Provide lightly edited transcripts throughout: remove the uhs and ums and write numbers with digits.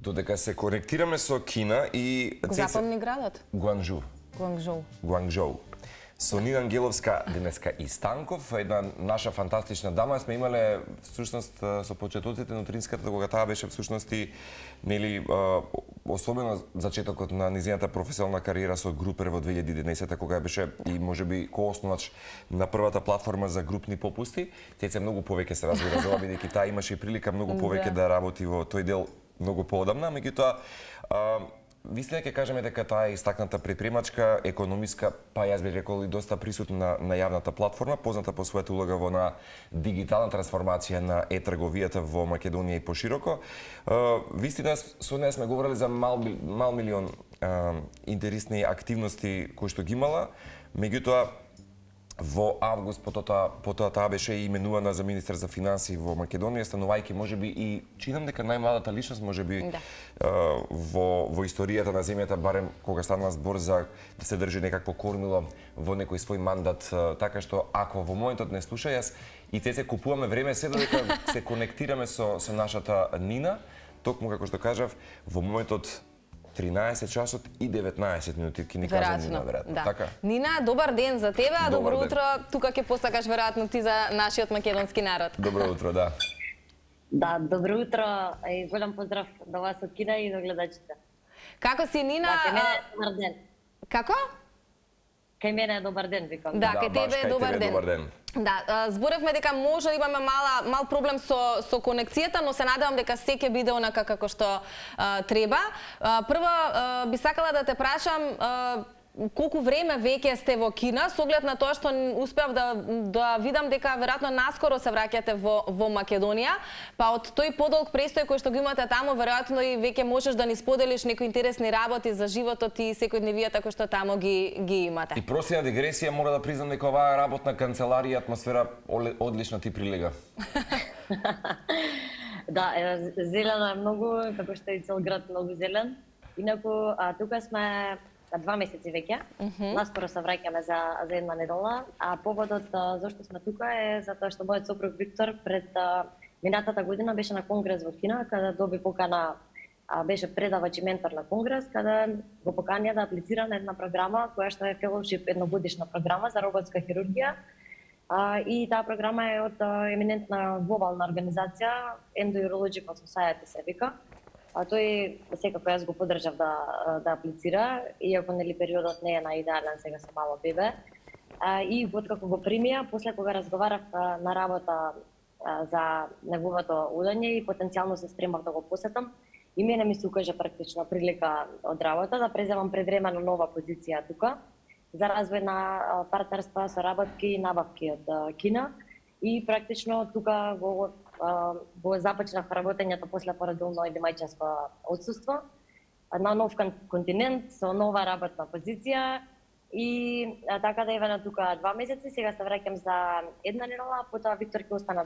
Додека се конектираме со Кина и Запомни градот? Гуанчжоу. Со Нина Ангеловска денеска и Станков, една наша фантастична дама, сме имале всушност со почетоците на утринската, кога таа беше всушност и нели особено зачетокот на низината професионална кариера со Групер во 2011 кога беше и можеби коосновач на првата платформа за групни попусти. Цеце многу повеќе се разбира за ова, бидејќи таа имаше и прилика многу повеќе да работи во тој дел многу поодамна, меѓутоа вистина ќе кажеме дека таа е истакната предприемачка, економиска, па јас бих рекол и доста присутна на јавната платформа, позната по својата улога во на дигитална трансформација на е-трговијата во Македонија и пошироко. Вистина со неа сме говореле за мал милион интересни активности кои што ги имала, меѓутоа во август потоа таа беше именувана за министер за финансии во Македонија, станувајќи можеби и чинам дека најмладата личност можеби во историјата на земјата, барем кога станува збор за да се држи некакво кормило во некој свој мандат, така што ако во моментот не слуша, јас и те се купуваме време се додека се конектираме со нашата Нина, токму како што кажав, во моментот 13 часот и 19 минути ќе ни каже Нина, веројатно. Така? Нина, добар ден за тебе, добро утро. Тука ќе посакаш веројатно ти за нашиот македонски народ. Добро утро, да. Да, добро утро и голем поздрав до вас од Кина и до гледачите. Како си, Нина? Да, кај мене е добар ден. Како? Кај мене е добар ден, викам. Да, кај тебе е добар ден. Да, зборевме дека може да имаме мал проблем со конекцијата, но се надевам дека се ќе биде онака како што треба. Прво би сакала да те прашам колку време веќе сте во Кина, со оглед на тоа што успеав да видам дека веројатно наскоро се враќате во Македонија, па од тој подолг престој кој што го имате таму, веројатно и веќе можеш да ни споделиш некои интересни работи за животот и секојдневијата кој што таму ги имате. И прости на дигресија, мора да признам дека оваа работна канцеларија атмосфера одлично ти прилега. Да, зелено е многу, како што и цел град многу зелен. Инаку тука сме 2 месеци веќе. Наскоро се враќаме за една недела, а поводот зашто сме тука е затоа што мојот сопруг Виктор пред минатата година беше на конгрес во Кина, каде доби покана, беше предавач и ментор на конгрес, каде го поканија да аплицира на една програма која што е фелоушип, едногодишна програма за роботска хирургија. И таа програма е од еминентна глобална организација Endourological Society се вика. Тој секако јас го поддржав да аплицира, иако нели периодот не е наидеален, сега се мало бебе. И откако го примија, после кога разговарав на работа за неговото удање и потенцијално се спремав да го посетам, и мене ми се укажа практично прилика од работа да преземам предвремено нова позиција тука за развој на партнерства, соработки и набавки од Кина. И практично тука го започнав работењето после поредовно или мајчинско отсуство на нов континент со нова работна позиција и така да еве на тука 2 месеци, сега се враќам за една недела, потоа Виктор ќе остане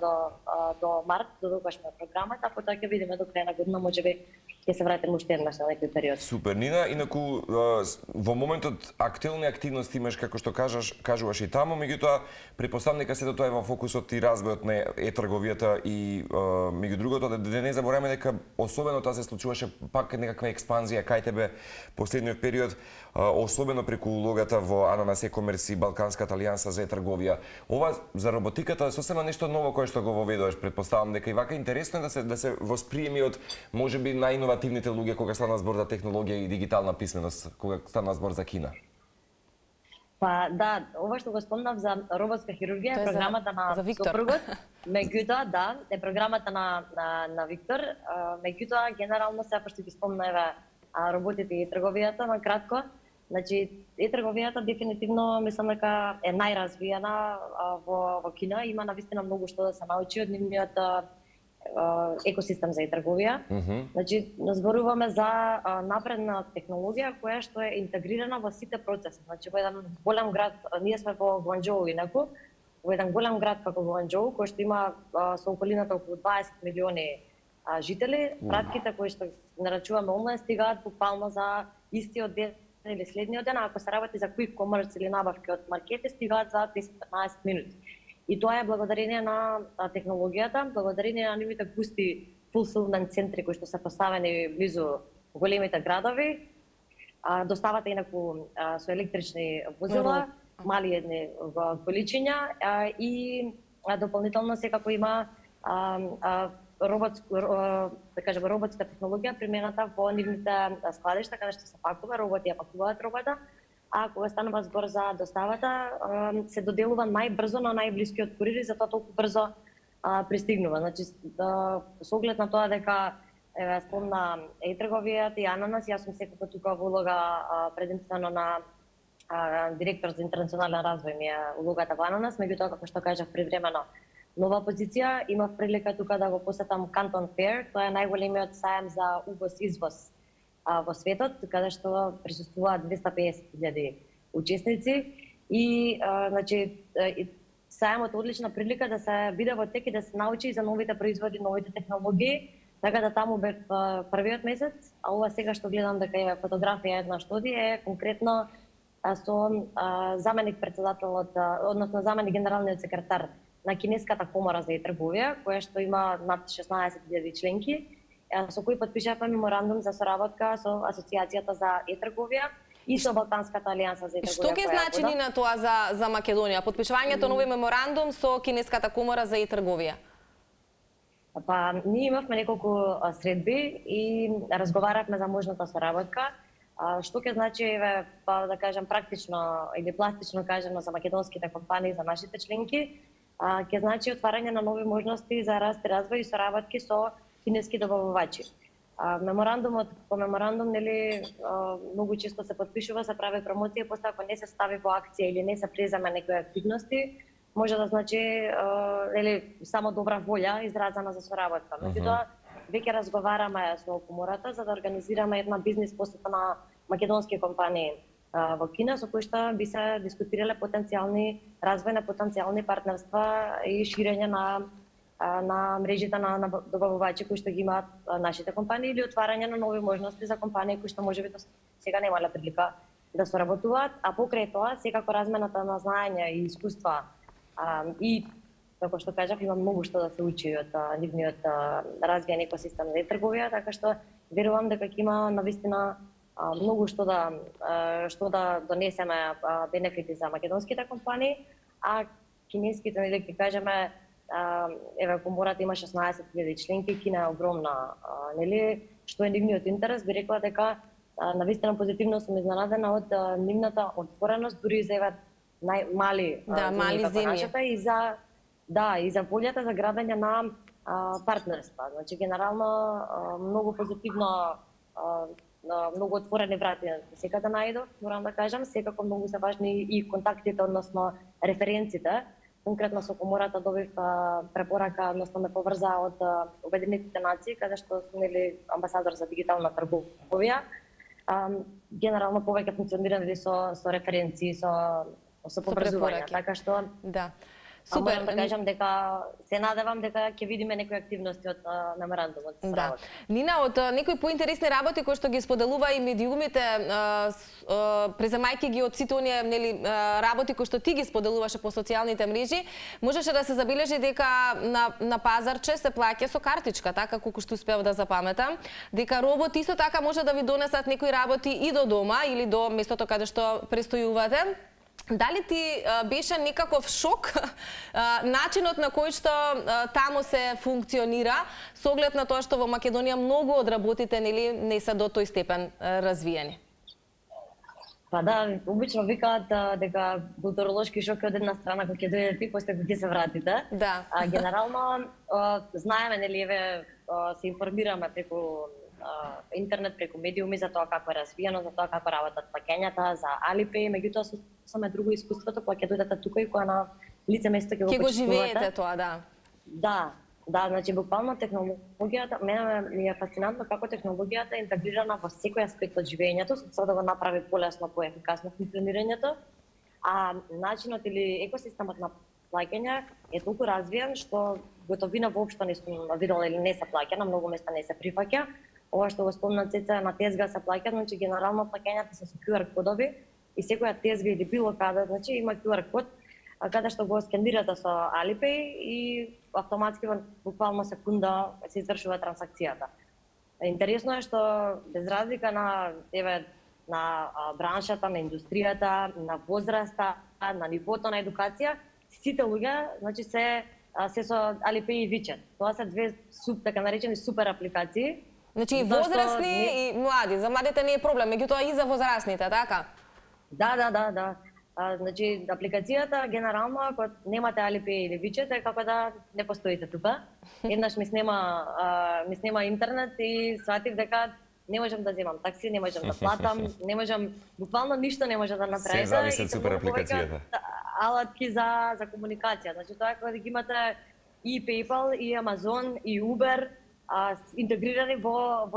до март, додека сме програмата, потоа ќе видиме до крај на година, можеби ќе се вратиме уште еднаш на некој период. Супер, Нина, инаку во моментот актуелни активности имаш како што кажуваш и таму, меѓутоа претпоставам дека сето тоа е во фокусот и развојот на е-трговијата и меѓу другото да не забораваме дека особено тоа се случуваше пак некаква експанзија кај тебе последниот период, особено преку улогата во Ананас e-commerce и Балканската алијанса за е-трговија. Ова за роботиката е сосема нешто ново кое што го воведуваш, претпоставам дека и вака интересно е да се восприеми од можеби најиновативните луѓе кога стана збор за технологија и дигитална писменост, кога стана збор за Кина. Па да, ова што го спомнав за роботска хирургија е програмата на сопругот. Меѓутоа, да, е програмата на Виктор. Меѓутоа, генерално се што ги спомнаве роботите и трговијата, на кратко. Значи, е-трговијата дефинитивно мислам дека е најразвиена во Кина. Има навистина многу што да се научи од нивниот екосистем за е-трговија. Значи, зборуваме за напредна технологија која што е интегрирана во сите процеси. Значи, во еден голем град, ние сме во Гуанчжоу инаку, во еден голем град како Гуанчжоу, кој што има со околината околу 20 милиони жители, пратките кои што нарачуваме онлайн стигаат буквално за истиот ден или следниот ден, ако се работи за quick commerce или набавки од маркети, стигаат за 10-15 минути. И тоа е благодарение на технологијата, благодарение на нивните густи fulfillment центри кои што се поставени близу големите градови. Доставата инаку со електрични возила, мали едни количиња и дополнително секако има роботска технологија примената во нивните складишта каде што се пакува, роботи ја пакуваат робата, а кога станува збор за доставата, се доделува најбрзо на најблискиот курир и затоа толку брзо пристигнува. Значи, со оглед на тоа дека спомна e-трговијата и Ананас, јас сум секако тука во улога предимствено на директор за интернационален развој ми е улогата во Ананас, меѓутоа како што кажав привремено нова позиција, имав прилика тука да го посетам Canton Fair, тоа е најголемиот сајам за увоз-извоз во светот, каде што присуствуваат 250.000 учесници и значи сајамот е одлична прилика да се биде во тек и да се научи за новите производи, новите технологии. Така да таму бев првиот месец, а ова сега што гледам дека е фотографија една што е конкретно со заменик председателот, односно заменик генералниот секретар на Кинеската комора за e-трговија, која што има над 16.000 членки, со кој потпишавме меморандум за соработка со Асоциацијата за e-трговија и со Балканската алијанса за e-трговија. Што ќе значи Нина тоа за Македонија? Потпишувањето нови меморандум со Кинеската комора за e-трговија? Па, ние имавме неколку средби и разговаравме за можната соработка. Што ќе значи, па да кажам практично или пластично кажано за македонските компании, за нашите членки, ќе значи отварање на нови можности за раст и развој и соработки со кинески добавувачи. По меморандум нели многу често се потпишува, се прави промоција, после ако не се стави во акција или не се преземе некои активности, може да значи само добра волја изразена за соработка. Меѓутоа, веќе разговараме со комората за да организираме една бизнис посета на македонски компании во Кина, со кои што би се дискутирале потенцијални развој на потенцијални партнерства и ширење на мрежите на добавувачи кои што ги имаат нашите компании или отварање на нови можности за компании кои што можеби сега немале прилика да соработуваат, а покрај тоа секако размената на знаења и искуства и, како што кажав, има многу што да се учи од нивниот развиен екосистем за e-трговија, така што верувам дека ќе има навистина многу што да донесеме бенефити за македонските компании, а кинеските, нели ќе кажеме, еве комората има 16.000 членки, Кина е огромна, нели, што е нивниот интерес, би рекла дека навистина позитивно сум изненадена од нивната отвореност дури за еве најмали мали земји и за волјата за градење на партнерства. Значи генерално многу позитивно, многу отворени врати секако да најдов, морам да кажам, секако многу се важни и контактите, односно референците. Конкретно со комората добив препорака, односно ме поврза од Обединетите нации, каде што сум амбасадор за дигитална трговија. Генерално повеќе функционираме со референции, со поврзување, така што да. Супер, да кажам дека се надевам дека ќе видиме некои активности од меморандумот. Да. Нина, од некои поинтересни работи кои што ги споделува и медиумите, преземајќи ги од сите оние работи кои што ти ги споделуваше по социјалните мрежи, можеше да се забележи дека на пазарче се плаќа со картичка, така колку што успеав да запаметам, дека роботи исто така може да ви донесат некои работи и до дома или до местото каде што престојувате. Дали ти беше некаков шок начинот на кој што таму се функционира, со оглед на тоа што во Македонија многу од работите не се до тој степен развиени? Па да, обично викаат дека културолошки шок е од една страна кога ќе дојдете и после кога ќе се вратите. Да. Генерално знаеме, нели, се информираме преку интернет, преку медиуми за тоа како е развиено, за тоа како работат плаќањата, за Alipay, меѓутоа саме друго искуството кога ќе дојдете тука и кога на лице место ќе го живеете тоа, да. Да, значи буквално технологијата, мене ми е фасцинантно како технологијата е интегрирана во секој аспект од живењето, со да го направи полесно, поефикасно функционирањето, а начинот или екосистемот на плаќање е толку развиен што готовина воопшто не сум видела или не се плаќа, на многу места не се прифаќа. Ова што го спомна Цеца, на тезга се плаќа, значи генерално плаќањата се со QR кодови и секоја тезга или било каде, значи има QR код каде што го скендирате со Alipay и автоматски во буквално секунда се извршува трансакцијата. Интересно е што без разлика на на браншата, на индустријата, на возраста, на нивото на едукација, сите луѓе, значи се со Alipay и WeChat. Тоа се две така наречени супер апликации. Значи и возрастни и млади, за младите не е проблем, меѓутоа и за возрастните, така? Да. Значи, апликацијата генерално, ако немате Alipay или WeChat, е како да не постоите тука. Еднаш ми снема интернет и сватив дека не можам да земам такси, не можам да платам, не можам, буквално ништо не може да направите. Се зависи од супер апликацијата. Алатки за комуникација. Значи, тоа е кога ги имате и PayPal, и Amazon, и Uber, интегрирани во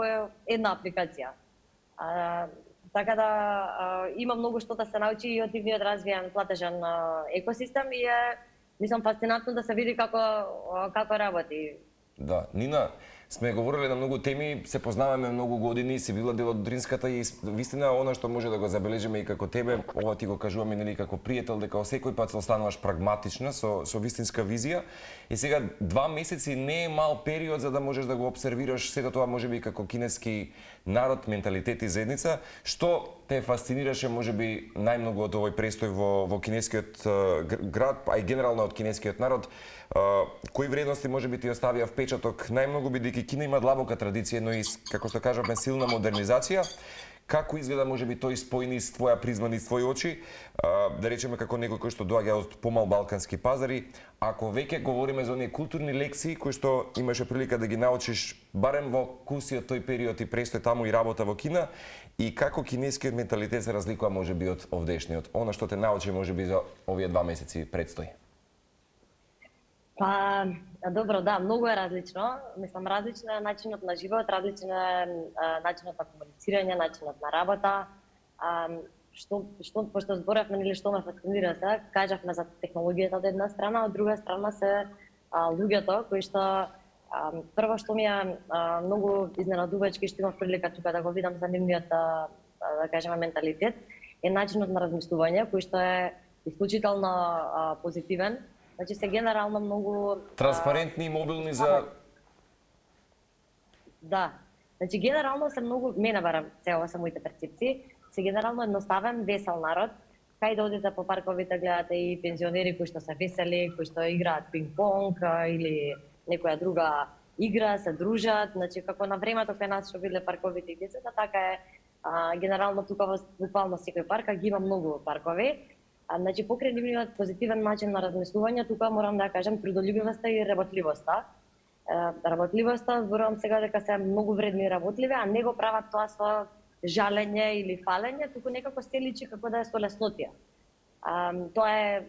една апликација. Така да има многу што да се научи и од нивниот развиен платежен екосистем и мислам фасцинантно да се види како работи. Да, Нина, сме говореле на многу теми, се познаваме многу години, си била дел од Дринската и вистина она што може да го забележиме и како тебе, ова ти го кажуваме нели како пријател, дека секој пат остануваш прагматична со вистинска визија. И сега 2 месеци не е мал период за да можеш да го обсервираш сето тоа можеби како кинески народ, менталитет и заедница. Што те фасцинираше можеби најмногу од овој престој во кинескиот град, а и генерално од кинескиот народ? Кои вредности можеби ти оставија впечаток најмногу, бидејќи Кина има длабока традиција, но и, како што кажавме, силна модернизација? Како изгледа можеби тој спојни с твоја призма низ твои очи, да речеме како некој кој што доаѓа од помал балкански пазари, ако веќе говориме за оние културни лекции кои што имаше прилика да ги научиш барем во кусиот тој период и престој таму и работа во Кина, и како кинескиот менталитет се разликува можеби од овдешниот, она што те научи можеби за овие 2 месеци предстои? Па, добро, да, многу е различно. Мислам, различно е начинот на живот, различно е начинот на комуницирање, начинот на работа. Пошто зборевме, нели, што ме фасцинира сега, кажавме за технологијата од една страна, од друга страна се луѓето, кои што прво што ми е многу изненадувачки, што имав прилика тука да го видам за нивниот, да кажеме, менталитет, е начинот на размислување, кој што е исклучително позитивен. Значи се генерално многу транспарентни и мобилни за Да. Значи генерално се многу, мене барам, се ова се моите перцепции, се генерално едноставен, весел народ. Кај да одите по парковите гледате и пензионери кои што се весели, кои што играат пинг-понг или некоја друга игра, се дружат, значи како на времето кај нас што биле парковите и децата, така е генерално тука во буквално секој парк, ги има многу паркови. Значи, покрај нивниот позитивен начин на размислување, тука морам да кажам трудолюбивоста и работливоста. Работливоста, зборувам сега дека се многу вредни и работливи, а не го прават тоа со жалење или фалење, туку некако се личи како да е со леснотија. Тоа е,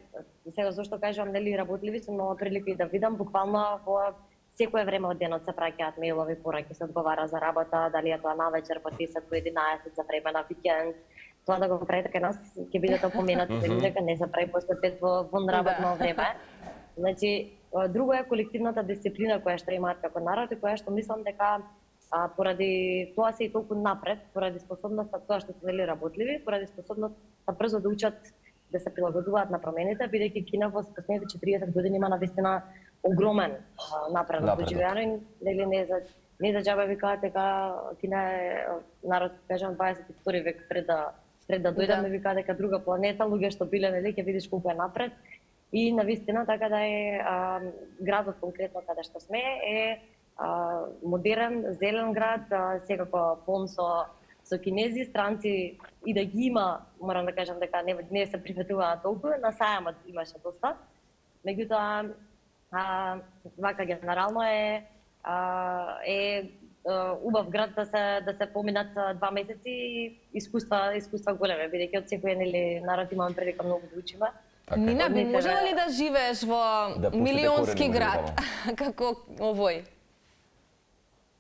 сега зашто кажувам, нели работливи, сум имала прилика и да видам, буквално во секое време од денот се праќаат мејлови, пораки се одговара за работа, дали е тоа навечер по 10 по 11 за време на викенд. Тоа да го правите кај нас, ќе бидете опоменати дека не се прави после 5 вон работно време. Значи, друго е колективната дисциплина која што имаат како народ и која што мислам дека поради тоа се и толку напред, поради способноста тоа што се вели работливи, поради способноста брзо да учат да се прилагодуваат на промените, бидејќи Кина во последните 40 години има навистина огромен напредок доживеано и не за џабе викаат дека Кина е народ, кажам, 22 век пред да дојдеме, викаат дека друга планета, луѓе што биле, нели, ќе видиш колку е напред. И навистина така да е градот конкретно каде што сме е модерен, зелен град, секако полн со кинези, странци и да ги има, морам да кажам дека не се приветуваат толку, на сајамот имаше доста. Меѓутоа, вака генерално е убав град да се поминат 2 месеци и искуства големи, бидејќи од секој народ имаме прилика многу да учиме. Нина, би можела ли да живееш во милионски град како овој?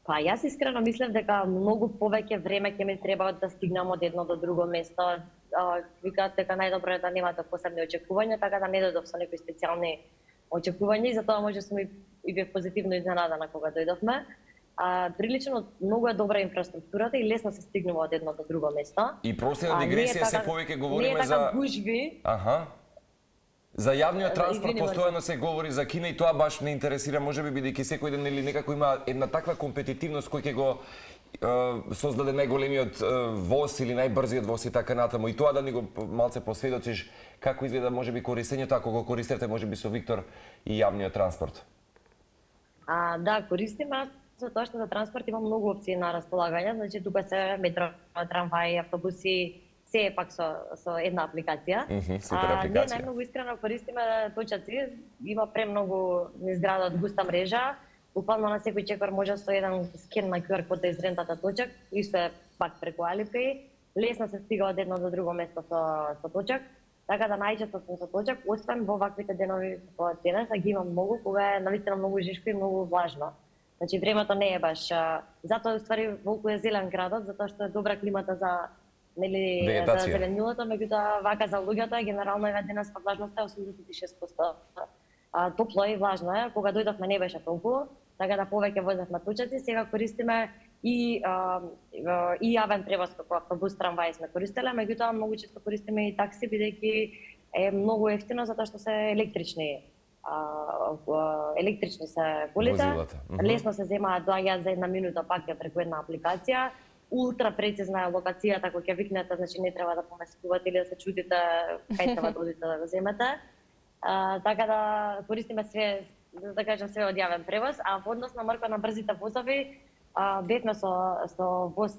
Па јас искрено мислев дека многу повеќе време ќе ми треба да стигнам од едно до друго место. Викаат дека најдобро е да немате посебни очекувања, така да не дојдов со некои специјални очекувања и затоа може сум и бев позитивно изненадана кога дојдовме. Прилично многу е добра инфраструктурата и лесно се стигнува од едно до друго место. И прости на дигресија, се повеќе говориме за... Не е така гужви. За јавниот транспорт Извини, постојано се говори за Кина и тоа баш не интересира, можеби бидејќи секој ден или некако има една таква компетитивност кој ќе го создаде најголемиот воз или најбрзиот воз и така натаму. И тоа да ни го малце посведочиш како изгледа можеби користењето ако го користите можеби со Виктор и јавниот транспорт. Да, користиме за тоа што за транспорт има многу опции на располагање, значи тука се метро, трамваи, автобуси, се е пак со една апликација. Супер апликација. Ние најмногу искрено користиме точаци, има премногу низ градот густа мрежа. Буквално на секој чекор може со еден скен на QR код да изрентате точак, исто е пак преку Alipay. Лесно се стига од едно до друго место со точак. Така да најчесто сум со точак, освен во ваквите денови во денес, а ги имам многу, кога е навистина многу жешко и многу влажно. Значи времето не е баш. Затоа уствари волку е зелен градот, затоа што е добра климата за за зеленилото, меѓутоа вака за луѓето генерално е денеска влажноста е 86%. Топло и влажно е, кога дојдовме не беше толку, така да повеќе возевме точаци, сега користиме и јавен превоз како автобус, трамвај сме користеле, меѓутоа многу често користиме и такси бидејќи е многу ефтино затоа што се електрични се колите, лесно се земаат, доаѓаат за една минута пак е преку една апликација, ултра прецизна е локацијата која ќе викнете, значи не треба да поместувате или да се чудите кај треба да одите да го земете. Така да користиме све, да кажам, све од јавен превоз, а во однос на Марко на брзите возови, бевме со воз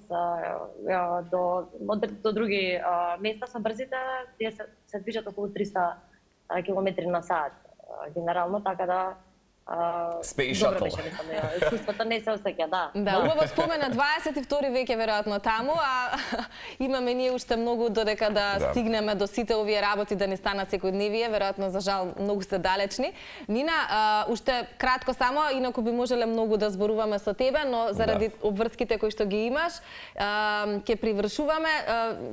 до други места со брзите, тие се движат околу 300 км на саат генерално, така да Space Shuttle. Искуството не се осеќа, да. Да, убаво спомена 22 веќе веројатно таму, а имаме ние уште многу додека да стигнеме до сите овие работи да не станат секојдневие, веројатно за жал многу сте далечни. Нина, уште кратко само, инаку би можеле многу да зборуваме со тебе, но заради обврските кои што ги имаш, ќе привршуваме.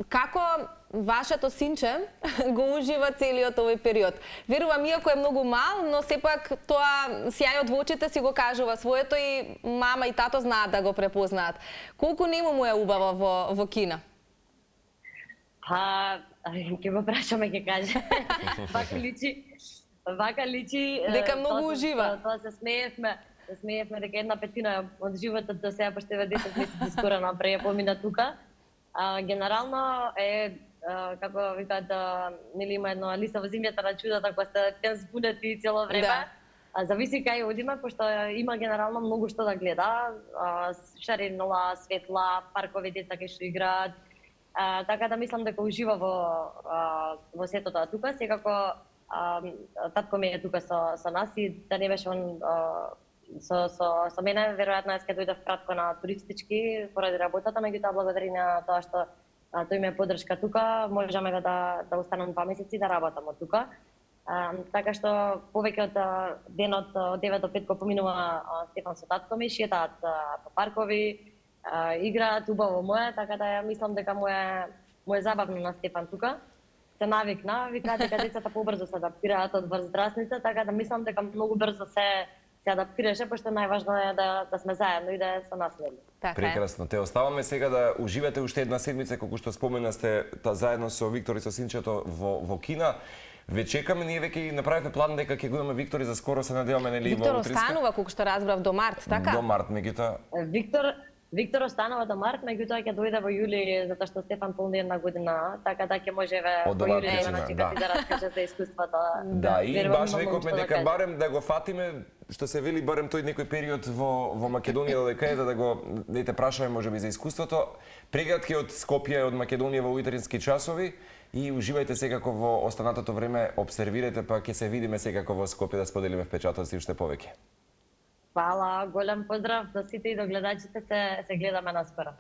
Како вашето синче го ужива целиот овој период? Верувам, иако е многу мал, но сепак тоа сјајот во очите си го кажува своето и мама и тато знаат да го препознаат. Колку нему му е убаво во Кина? Ќе го прашаме, ќе каже. Вака личи дека многу ужива. Тоа се смеевме дека една петина од животот до сега, пошто 10 месеци скоро напред помина тука. Генерално е како викаат, нели има едно Алиса во земјата на чудата која сте тен збунети цело време. Зависи кај одиме, пошто има генерално многу што да гледа, шаренола, светла, паркови деца кај што играат. Така да мислам дека ужива во сето тоа тука. Секако татко ми е тука со нас и да не беше он со мене, веројатно јас ќе дојдов кратко на туристички поради работата, меѓутоа благодарение на тоа што тој ме подршка тука, можеме да останам 2 месеци да работам од тука. Така што повеќе од денот од 9 до 5 го поминува Стефан со татко ми, шетаат по паркови, играат убаво мое, така да ја мислам дека му е забавно на Стефан тука. Се навикна, викаат дека децата побрзо се адаптираат од возрастните, така да мислам дека многу брзо се адаптираше, пошто најважно е да сме заедно и да е со нас нели. Прекрасно. Те оставаме сега да уживате уште една седмица, колку што спомена сте заедно со Виктор и со синчето во Кина. Ве чекаме, ние веќе направивме план дека ќе го имаме Виктор и за скоро се надеваме нели Виктор останува, колку што разбрав, до март, така? До март, меѓутоа. Виктор останува до март, меѓутоа ќе дојде во јули затоа што Стефан полни една година, така да ќе можеме во јули да начекате да раскаже за искуството. Да, и баш рековме дека барем да го фатиме, што се вели барем тој некој период во Македонија додека е да го дете прашаме можеби за искуството. Прегратки од Скопје, од Македонија во утрински часови и уживајте секако во останатото време, обсервирајте, па ќе се видиме секако во Скопје да споделиме впечатоци уште повеќе. Фала, голем поздрав до сите и до гледачите, се гледаме наскоро.